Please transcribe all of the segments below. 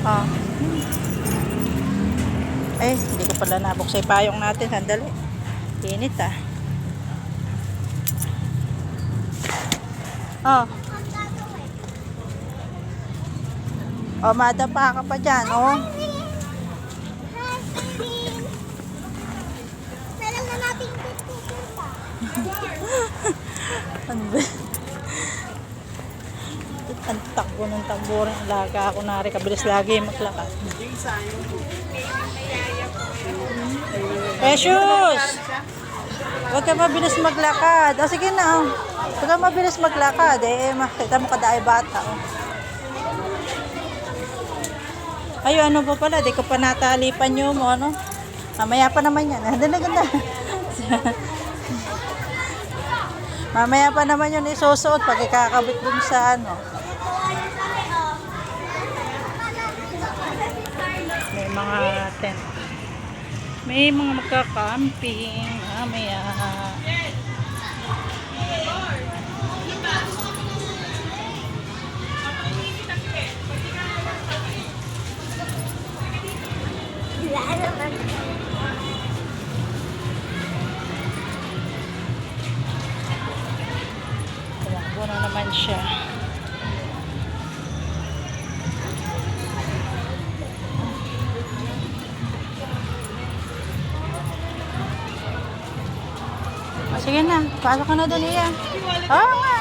Ah. Hindi ko pala nabuksay payong natin. Sandali. Init ah. Madapa ka pa dyan, Meron na natin pupunta. Ano ba? Ang takbo ng tambor. Alaga ako na rin. Kabilis lagi maglakad. Precious! Huwag ka mabilis maglakad. Sige na. Huwag ka mabilis maglakad. Makita mo kada ay bata. Ano pa pala? Di ko pa natalipan nyo mo. Mamaya pa naman yan. Dali ganda. Mamaya pa naman yun isusuot pag ikakabit dun sa May mga tent. May mga magka-camping. Mamaya. Tumakbo na naman siya. Sige na, pasok ka na doon iya. Oo nga.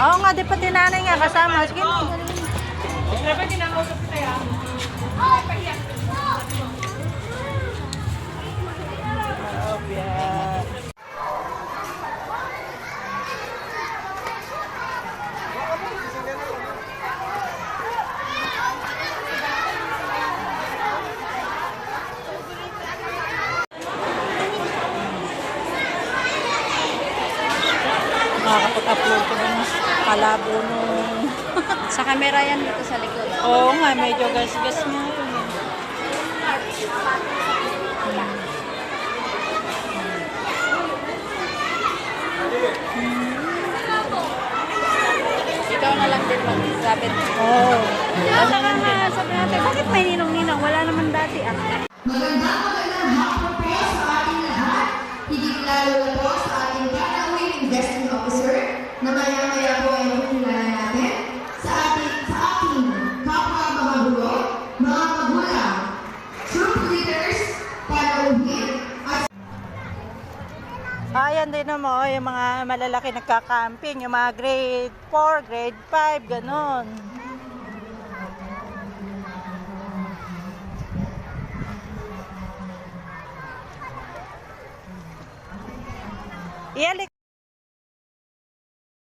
Oo nga, di pati nanay nga kasama. Sige na. Dapat kinakausap ko tayo. Makakapag-upload ko ng kalabo nung... Sa camera yan dito sa likod. Oo nga, medyo gas-gas nga ito. Ikaw na lang din mag-sabi. Oo. Sabi natin, bakit may ninong-ninang? Wala naman dati Magandang hapon po sa ating lahat. Higit lalo na po sa ating panauwing investment officer na maya-maya po ay makilala natin sa ating kapwa mga guro, mga magulang, troop leaders, panauhin, at Ayan din naman, yung mga malalaki nagka-camping, yung mga grade 4, grade 5, ganon. Iyalik.